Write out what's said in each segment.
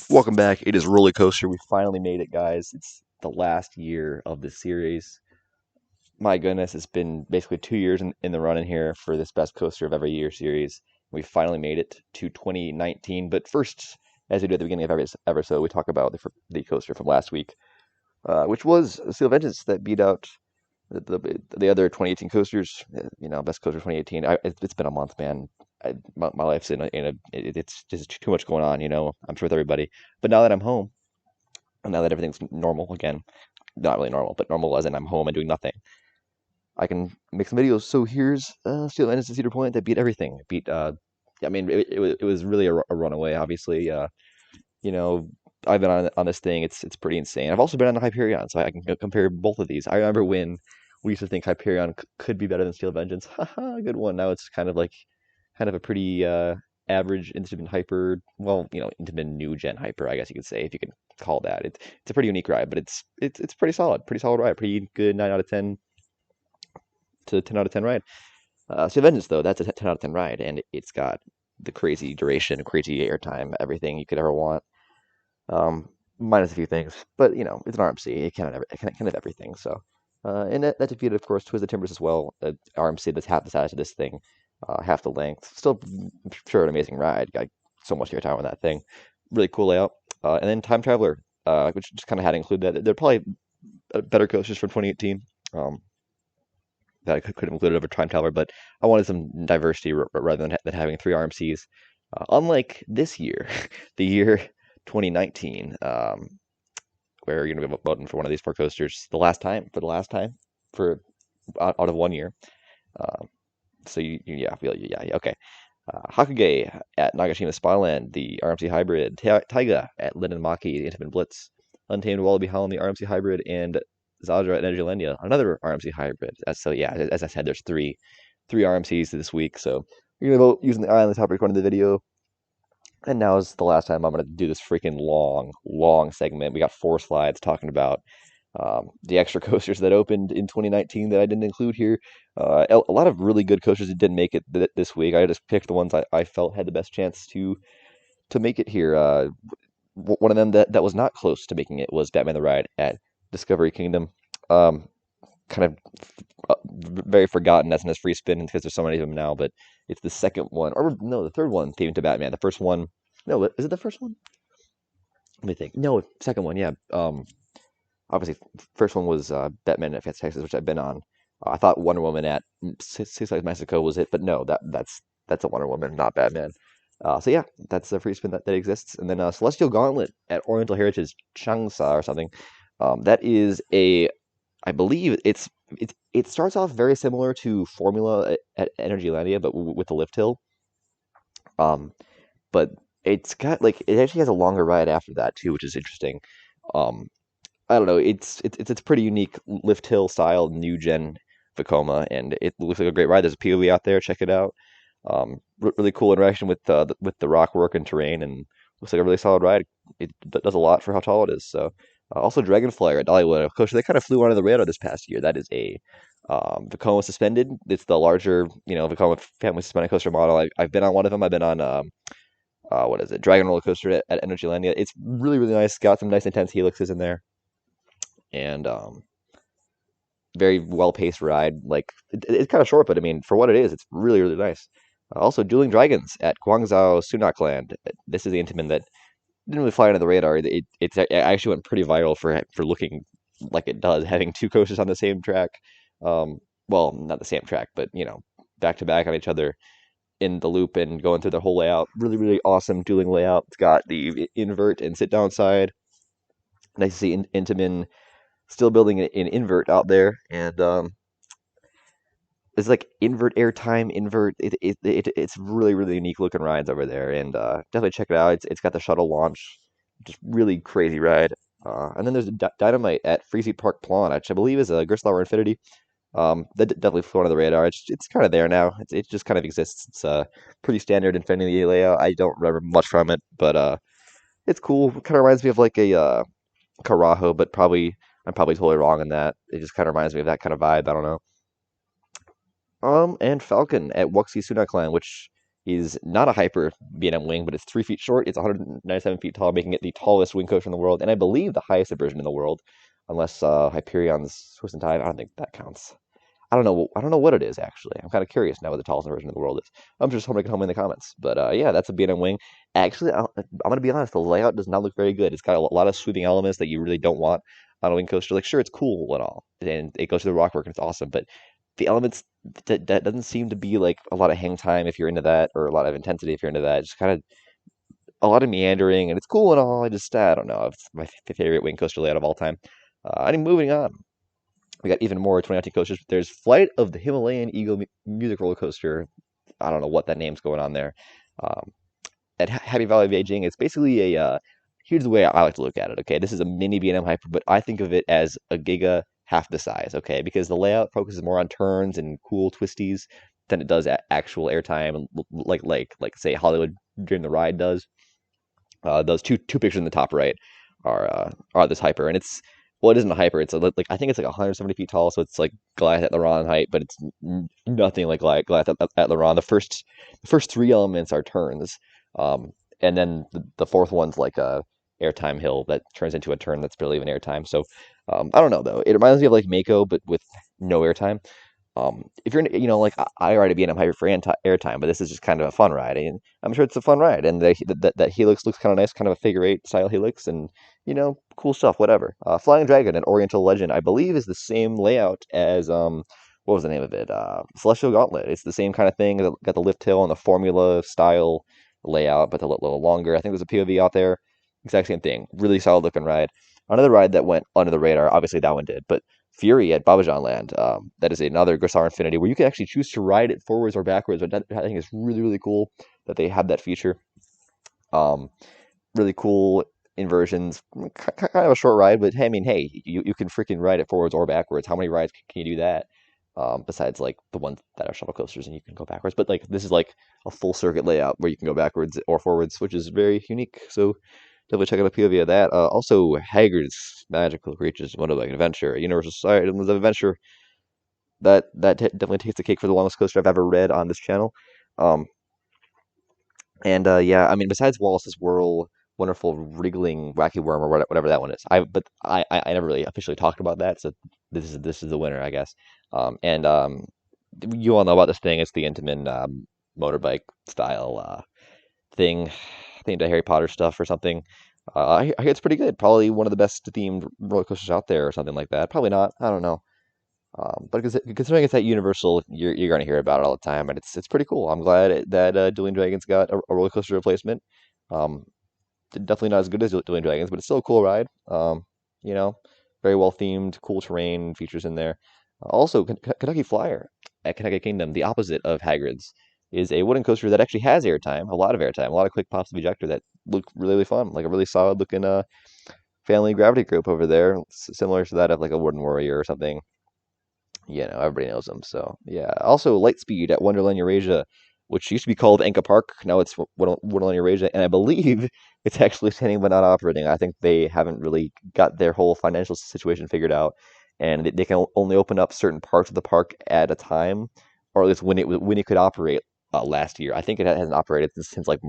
Welcome back. It is Roller Coaster. We finally made it, guys. It's the last year of the series. My goodness, it's been basically 2 years in the running here for this Best Coaster of Every Year series. We finally made it to 2019. But first, as we do at the beginning of every episode, we talk about the coaster from last week, which was Steel Vengeance that beat out the other 2018 coasters. Best Coaster 2018. It's been a month, man. My life's it's just too much going on. I'm sure with everybody. But now that I'm home, and now that everything's normal again, not really normal, but normal as in I'm home and doing nothing, I can make some videos. So here's Steel Vengeance and Cedar Point that beat everything. It beat, I mean, it was really a runaway, obviously. You know, I've been on this thing. It's pretty insane. I've also been on the Hyperion, so I can compare both of these. I remember when we used to think Hyperion could be better than Steel Vengeance. Haha, good one. Now it's kind of a pretty average Intamin Hyper. Well, Intamin new gen Hyper, I guess you could say, if you can call that. It's a pretty unique ride, but it's pretty solid ride, pretty good 9 out of 10 to 10 out of 10 ride. Steel Vengeance though, that's a 10 out of 10 ride, and it's got the crazy duration, crazy airtime, everything you could ever want. Minus a few things, but it's an RMC. It can have everything. So, and that defeated, of course, Twisted Timbers as well. RMC that's half the size of this thing, half the length. Still, sure, an amazing ride. Got so much airtime on that thing. Really cool layout. And then Time Traveler, which just kind of had to include that. They're probably better coasters from 2018. That I could have included over Time Traveler, but I wanted some diversity rather than having three RMCs. Unlike this year, the year 2019, where you're going to be voting for one of these four coasters for the last time for out of 1 year. Um, so yeah, okay. Hakuge at Nagashima Spyland, the RMC Hybrid. Taiga at Linden Maki, the Intamin Blitz. Untamed Wallaby Holland, the RMC Hybrid, and Zadra at Energylandia, another RMC Hybrid. So yeah, as I said, there's three RMCs this week. So you're gonna vote using the eye on the top right corner of the video. And now is the last time I'm going to do this freaking long segment. We got 4 slides talking about the extra coasters that opened in 2019 that I didn't include here. A lot of really good coasters that didn't make it this week. I just picked the ones I felt had the best chance to make it here. One of them that was not close to making it was Batman the Ride at Discovery Kingdom. Um, kind of very forgotten as in his free spin because there's so many of them now, but it's the second one, or no, the third one themed to Batman. The first one, no, is it the first one? Let me think. No, second one, yeah. Obviously, first one was Batman at Texas, which I've been on. I thought Wonder Woman at Six Flags Mexico was it, but no, that's a Wonder Woman, not Batman. So yeah, that's the free spin that exists. And then Celestial Gauntlet at Oriental Heritage Changsha or something. That is I believe it starts off very similar to Formula at Energylandia, but with the lift hill. Um, but it's got it actually has a longer ride after that too, which is interesting. Um, I don't know. It's a pretty unique lift hill style new gen Vekoma, and it looks like a great ride. There's a POV out there. Check it out. Really cool interaction with the rock work and terrain, and looks like a really solid ride. It does a lot for how tall it is. So, also Dragonflyer at Dollywood, of course, they kind of flew under the radar this past year. That is a Vekoma suspended. It's the larger, Vekoma family suspended coaster model. I've been on one of them. I've been on what is it, Dragon Roller Coaster at Energylandia. It's really nice. Got some nice intense helixes in there, and very well paced ride. It's kind of short, but I mean, for what it is, it's really nice. Also, Dueling Dragons at Guangzhou Sunak Land. This is the Intamin that didn't really fly under the radar. It actually went pretty viral for looking like it does, having two coasters on the same track. Well, not the same track, but back to back on each other in the loop and going through the whole layout. Really awesome dueling layout. It's got the invert and sit down side. Nice to see Intamin still building an invert out there, and it's like invert airtime invert. It's really unique looking rides over there, and definitely check it out. It's got the shuttle launch, just really crazy ride. And then there's Dynamite at Freezy Park Plawn, which I believe is a Gristlauer Infinity. That definitely flew under the radar. It's kind of there now. It just kind of exists. It's a pretty standard Infinity layout. I don't remember much from it, but it's cool. It kind of reminds me of like a Carajo, but I'm probably totally wrong in that. It just kind of reminds me of that kind of vibe. I don't know. And Falcon at Wuxi Sunak Clan, which is not a hyper B&M wing, but it's 3 feet short. It's 197 feet tall, making it the tallest wing coaster in the world, and I believe the highest inversion in the world, unless Hyperion's Twist and Time. I don't think that counts. I don't know. I don't know what it is actually. I'm kind of curious now what the tallest inversion in the world is. I'm just hoping to get home in the comments. But yeah, that's a B&M wing. Actually, I'm gonna be honest. The layout does not look very good. It's got a lot of sweeping elements that you really don't want on a wing coaster. Like, sure, it's cool and all, and it goes to the rockwork and it's awesome, but the elements that doesn't seem to be like a lot of hang time if you're into that, or a lot of intensity if you're into that. Just kind of a lot of meandering, and it's cool and all. I don't know. It's my favorite wing coaster layout of all time. I think moving on, we got even more 2019 coasters. There's Flight of the Himalayan Eagle Music Roller Coaster. I don't know what that name's going on there. Um, at Happy Valley of Beijing, it's basically here's the way I like to look at it. Okay, this is a mini B&M Hyper, but I think of it as a Giga half the size. Okay, because the layout focuses more on turns and cool twisties than it does actual airtime, like say Hollywood Dream the Ride does. Those two pictures in the top right are this hyper, and it's, well, it isn't a hyper. It's like I think it's like 170 feet tall, so it's like Goliath at Laron height, but it's nothing like Goliath at Laron. The first three elements are turns, and then the fourth one's like a airtime hill that turns into a turn that's barely even airtime. So I don't know though. It reminds me of like Mako, but with no airtime. If you're, like I ride a B&M Hyper for airtime, but this is just kind of a fun ride, and I'm sure it's a fun ride. And that helix looks kind of nice, kind of a figure eight style helix, and cool stuff. Whatever. Flying Dragon, an Oriental Legend, I believe, is the same layout as what was the name of it? Celestial Gauntlet. It's the same kind of thing. Got the lift hill and the Formula style layout, but a little longer. I think there's a POV out there. Exact same thing. Really solid looking ride. Another ride that went under the radar. Obviously, that one did, but Fury at Babajan Land. That is another Grisar Infinity where you can actually choose to ride it forwards or backwards. But I think it's really, really cool that they have that feature. Um, really cool inversions. Kind of a short ride, but hey, I mean, hey, you can freaking ride it forwards or backwards. How many rides can you do that? Besides like the ones that are shuttle coasters and you can go backwards. But like this is like a full circuit layout where you can go backwards or forwards, which is very unique. So definitely check out a POV of that. Also, Haggard's Magical Creatures Motorbike Adventure, Universal Items of Adventure. That definitely takes the cake for the longest coaster I've ever read on this channel. Um, and yeah, I mean, besides Wallace's Whirl, Wonderful Wriggling Wacky Worm, or whatever that one is, I never really officially talked about that, so this is the winner, I guess. And you all know about this thing. It's the Intamin motorbike style thing, themed to Harry Potter stuff or something. I hear it's pretty good. Probably one of the best themed roller coasters out there, or something like that. Probably not. I don't know. But considering it's at Universal, you're going to hear about it all the time, and it's pretty cool. I'm glad that Dueling Dragons got a roller coaster replacement. Um, Definitely not as good as Dueling Dragons, but it's still a cool ride. You know, very well themed, cool terrain features in there. Also, Kentucky Flyer at Kentucky Kingdom, the opposite of Hagrid's, is a wooden coaster that actually has airtime, a lot of airtime, a lot of quick pops of ejector that look really, really fun, like a really solid looking family gravity group over there, similar to that of like a Wooden Warrior or something. Everybody knows them. So yeah. Also, Lightspeed at Wonderland Eurasia, which used to be called Enka Park. Now it's Wonderland Eurasia, and I believe it's actually standing but not operating. I think they haven't really got their whole financial situation figured out, and they can only open up certain parts of the park at a time, or at least when it could operate last year. I think it hasn't operated since like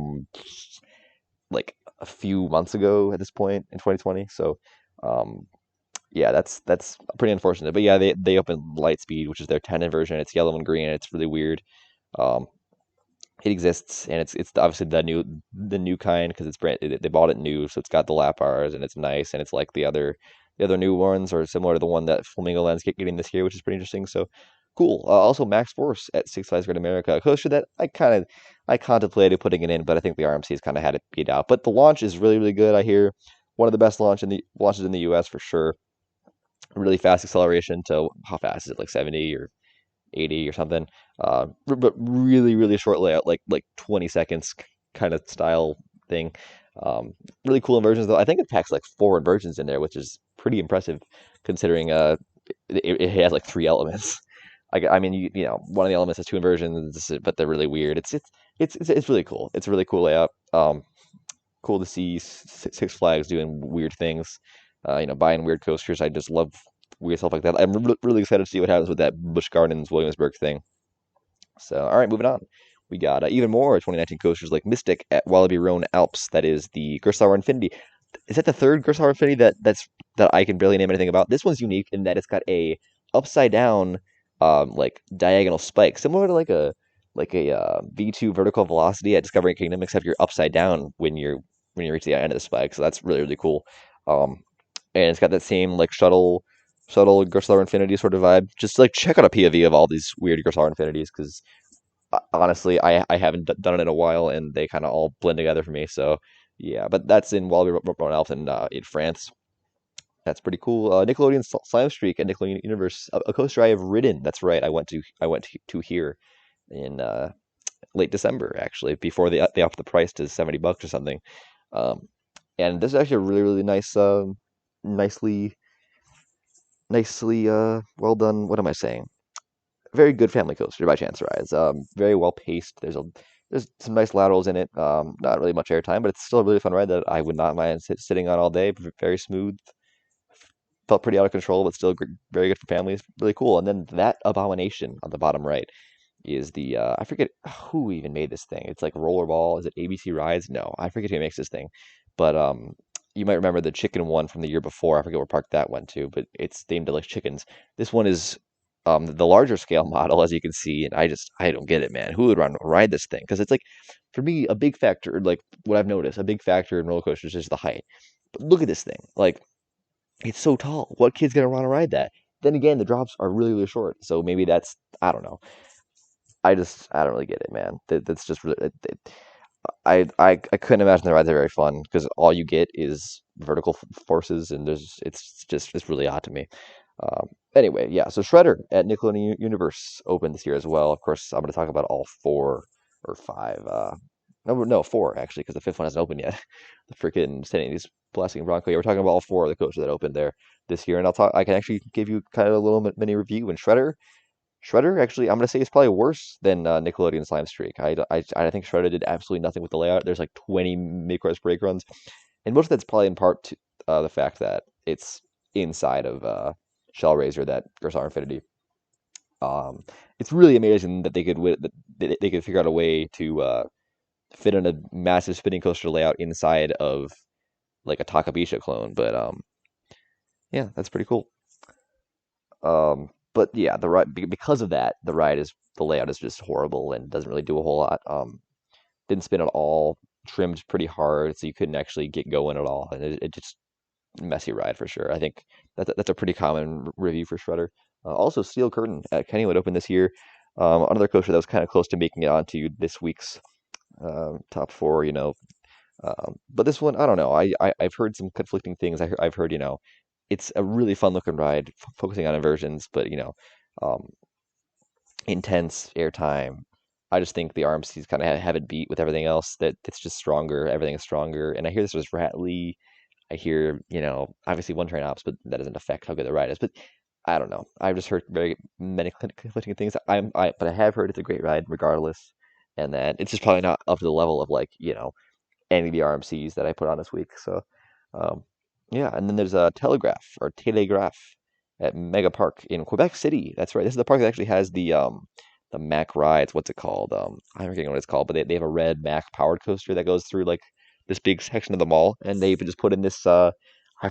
a few months ago at this point in 2020. So. Um, yeah, that's pretty unfortunate. But yeah, they opened Lightspeed, which is their 10 version. It's yellow and green, and it's really weird. Um, it exists, and it's obviously the new kind because it's brand. They bought it new, so it's got the lap bars, and it's nice, and it's like the other new ones, or similar to the one that Flamingo Land's getting this year, which is pretty interesting. So cool. Also, Max Force at Six Flags Great America, a coaster that I contemplated putting it in, but I think the RMC's kind of had it beat out. But the launch is really, really good. I hear one of the best launches in the U.S. for sure. Really fast acceleration to, how fast is it, like 70 or 80 or something. But really, really short layout, like 20 seconds kind of style thing. Really cool inversions though. I think it packs like 4 inversions in there, which is pretty impressive considering it has like 3 elements. I mean, one of the elements has 2 inversions, but they're really weird. It's really cool. It's a really cool layout. Cool to see Six Flags doing weird things. Buying weird coasters. I just love weird stuff like that. I'm really excited to see what happens with that Busch Gardens Williamsburg thing. So, all right, moving on. We got even more 2019 coasters like Mystic at Wallaby Roan Alps. That is the Gerstlauer Infinity. Is that the third Gerstlauer Infinity that I can barely name anything about? This one's unique in that it's got a upside down, like diagonal spike, similar to like a V2 vertical velocity at Discovery Kingdom, except you're upside down when you reach the end of the spike. So that's really really cool. Um, and it's got that same like shuttle Gerstlauer Infinity sort of vibe. Just like check out a POV of all these weird Gerstlauer Infinities because honestly, I haven't done it in a while, and they kind of all blend together for me. So yeah, but that's in Wallaby Run Elf in France. That's pretty cool. Nickelodeon Slime Streak and Nickelodeon Universe, a coaster I have ridden. That's right. I went to here in late December actually, before they upped the price to $70 or something. Um, and this is actually a really really nice, nicely well done. What am I saying? Very good family coaster by Chance Rides. Very well paced. There's some nice laterals in it. Not really much airtime, but it's still a really fun ride that I would not mind sitting on all day. Very smooth. Felt pretty out of control, but still very good for families. Really cool. And then that abomination on the bottom right is the I forget who even made this thing. It's like Rollerball. Is it ABC Rides? No, I forget who makes this thing. But you might remember the chicken one from the year before. I forget what park that went to, but it's themed to like chickens. This one is the larger scale model, as you can see, and I don't get it, man. Who would ride this thing? Because it's like for me a big factor, like what I've noticed, a big factor in roller coasters is the height. But look at this thing, like it's so tall. What kid's gonna want to ride that? Then again, the drops are really really short, so maybe that's I don't know. I don't really get it, man. That's just really. I couldn't imagine the rides are very fun because all you get is vertical forces, and it's really odd to me. Anyway, yeah. So Shredder at Nickelodeon Universe opened this year as well. Of course, I'm going to talk about all four or five. No, four actually, because the fifth one hasn't opened yet. The freaking Sandy's Blasting Bronco. Yeah, we're talking about all four of the coaches that opened there this year, and I can actually give you kind of a little mini review. And Shredder, actually, I'm gonna say it's probably worse than Nickelodeon Slime Streak. I think Shredder did absolutely nothing with the layout. There's like 20 Macross break runs, and most of that's probably in part to the fact that it's inside of Shellraiser, that Gersar Infinity. Um, it's really amazing that that they could figure out a way to fit in a massive spinning coaster layout inside of like a Takabisha clone. But yeah, that's pretty cool. But yeah, the ride because of that, the layout is just horrible and doesn't really do a whole lot. Didn't spin at all, trimmed pretty hard, so you couldn't actually get going at all, and it just messy ride for sure. I think that's a pretty common review for Shredder. Also, Steel Curtain at Kennywood opened this year. Another coaster that was kind of close to making it onto this week's top four, but this one, I don't know. I've heard some conflicting things. I've heard, it's a really fun looking ride, focusing on inversions, but um, intense airtime. I just think the RMCs kind of have it beat with everything else. That it's just stronger. Everything is stronger. And I hear this was Rattly. I hear, obviously one train ops, but that doesn't affect how good the ride is. But I don't know. I've just heard very many conflicting things. But I have heard it's a great ride regardless, and that it's just probably not up to the level of like, any of the RMCs that I put on this week. So, um, yeah, and then there's a Telegraph or Telegraph at Mega Park in Quebec City. That's right. This is the park that actually has the Mack rides. What's it called? I forget what it's called, but they have a red Mack powered coaster that goes through like this big section of the mall, and they even just put in this. I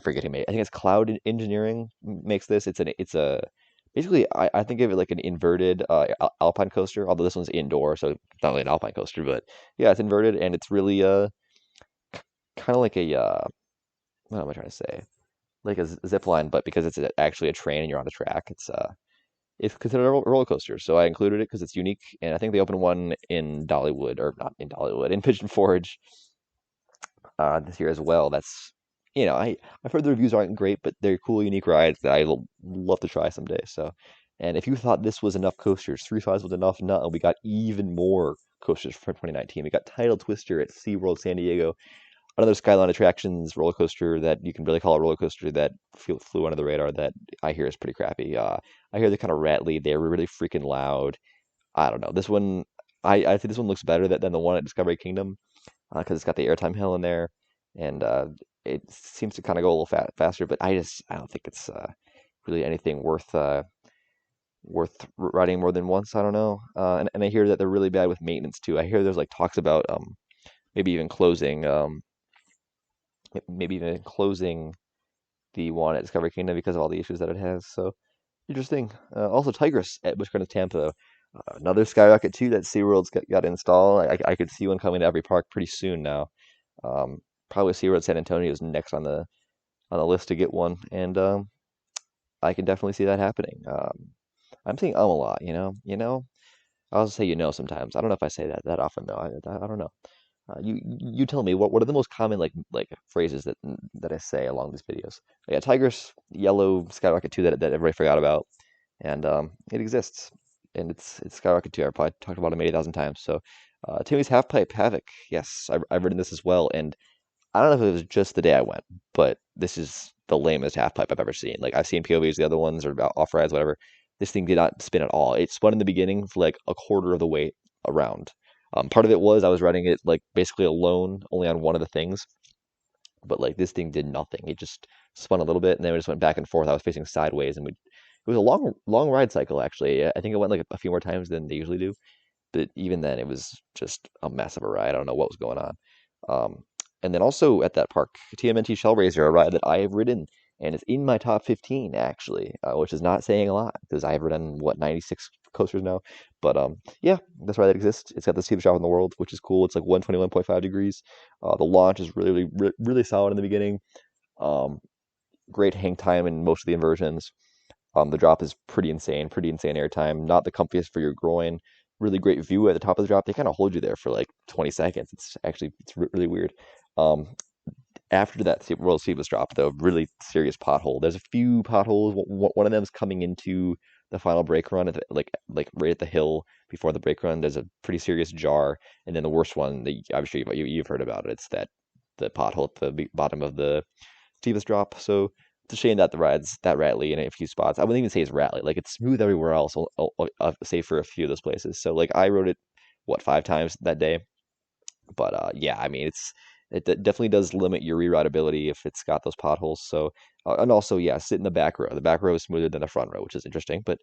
forget who made it. I think it's Cloud Engineering makes this. It's a basically I think of it like an inverted Alpine coaster, although this one's indoor, so it's not really an Alpine coaster, but yeah, it's inverted and it's really kind of like a what am I trying to say? Like a zip line, but because actually a train and you're on the track, it's considered a roller coaster. So I included it because it's unique, and I think they opened one in Dollywood, or not in Dollywood, in Pigeon Forge this year as well. That's I've heard the reviews aren't great, but they're cool, unique rides that love to try someday. So, and if you thought this was enough coasters, Three Fives was enough, no, we got even more coasters for 2019. We got Tidal Twister at SeaWorld San Diego, another Skyline Attractions roller coaster that you can really call a roller coaster that flew under the radar that I hear is pretty crappy. I hear they're kind of rattly. They're really freaking loud. I don't know. This one, I think this one looks better than the one at Discovery Kingdom because it's got the airtime hill in there, and it seems to kind of go a little faster. But I don't think it's really anything worth worth riding more than once. I don't know. And I hear that they're really bad with maintenance too. I hear there's like talks about maybe even closing maybe even closing the one at Discovery Kingdom because of all the issues that it has. So interesting. Also, Tigris at Busch Gardens Tampa, another Skyrocket 2 that SeaWorld's got installed. I could see one coming to every park pretty soon now. Um, Probably SeaWorld San Antonio is next on the list to get one, and I can definitely see that happening. I'm saying a lot, I'll say sometimes. I don't know if I say that often though. I don't know. You tell me what are the most common like phrases that I say along these videos? Yeah, Tigris, Yellow, Skyrocket 2 that everybody forgot about, and it exists, and it's Skyrocket 2. I've probably talked about it 80,000 times. So, Timmy's Half Pipe Havoc. Yes, I've written this as well, and I don't know if it was just the day I went, but this is the lamest half pipe I've ever seen. Like I've seen POVs, the other ones are about off rides, whatever. This thing did not spin at all. It spun in the beginning for like a quarter of the way around. Part of it was I was riding it like basically alone, only on one of the things, but like this thing did nothing. It just spun a little bit and then it just went back and forth. I was facing sideways, and it was a long ride cycle actually. I think it went like a few more times than they usually do, but even then, it was just a mess of a ride. I don't know what was going on. Um, and then also at that park, TMNT Shellraiser, a ride that I have ridden and it's in my top 15 actually, which is not saying a lot because I've ridden what 96 coasters now. But yeah, that's why that exists. It's got the steepest drop in the world, which is cool. It's like 121.5 degrees. The launch is really solid in the beginning. Um, Great hang time in most of the inversions. The drop is pretty insane airtime. Not the comfiest for your groin. Really great view at the top of the drop. They kind of hold you there for like 20 seconds. It's really weird. Um, After that World Seamless drop, though, really serious pothole. There's a few potholes. One of them is coming into the final brake run, like right at the hill before the brake run. There's a pretty serious jar, and then the worst one that I'm sure you've heard about it. It's the pothole at the bottom of the steepest drop. So it's a shame that the ride's that rattly in a few spots. I wouldn't even say it's rattly. Like it's smooth everywhere else, save for a few of those places. So like I rode it what 5 times that day, but yeah, I mean it definitely does limit your re-rideability if it's got those potholes. So and also yeah, sit in the back row. The back row is smoother than the front row, which is interesting. But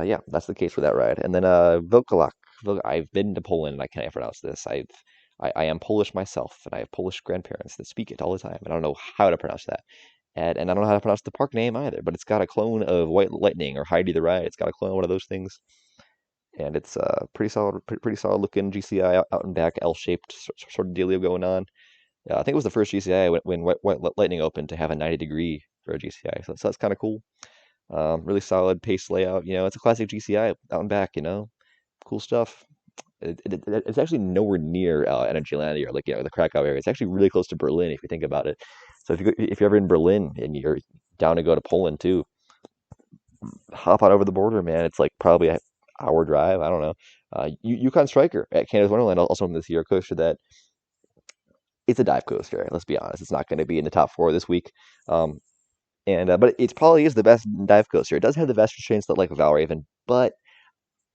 yeah, that's the case with that ride. And then Wilkolak. I've been to Poland and I can't pronounce this. I am Polish myself, and I have Polish grandparents that speak it all the time, and I don't know how to pronounce that. And I don't know how to pronounce the park name either, but it's got a clone of White Lightning or Heidi the Ride. It's got a clone of one of those things, and it's pretty solid, pretty solid looking GCI out and back, L-shaped sort of dealio going on. I think it was the first GCI when White Lightning opened to have a 90-degree for a GCI, so that's kind of cool. Really solid pace layout. It's a classic GCI out and back. Cool stuff. It's actually nowhere near Energylandia or the Krakow area. It's actually really close to Berlin if you think about it. So if you're ever in Berlin and you're down to go to Poland too, hop on over the border, man. It's like probably an hour drive. I don't know. Yukon Striker at Canada's Wonderland, also on this Euro coaster that it's a dive coaster. Let's be honest, it's not going to be in the top four this week. Um, and but it probably is the best dive coaster. It does have the best restraints that like Valravn, but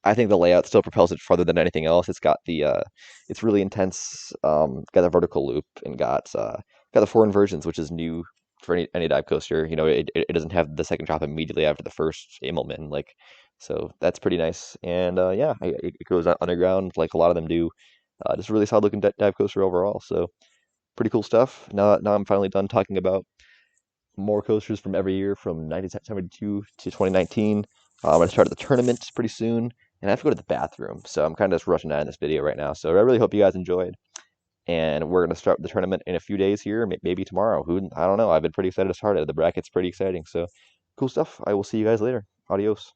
I think the layout still propels it farther than anything else. It's got it's really intense. Got the vertical loop and got the four inversions, which is new for any dive coaster. It doesn't have the second drop immediately after the first Immelman, so that's pretty nice. And yeah, it goes underground like a lot of them do. Just a really solid looking dive coaster overall. So pretty cool stuff. Now I'm finally done talking about more coasters from every year from 1972 to 2019. I'm going to start the tournament pretty soon, and I have to go to the bathroom, so I'm kind of just rushing out in this video right now. So I really hope you guys enjoyed, and we're going to start the tournament in a few days here, maybe tomorrow. I don't know. I've been pretty excited to start it. The bracket's pretty exciting, so cool stuff. I will see you guys later. Adios.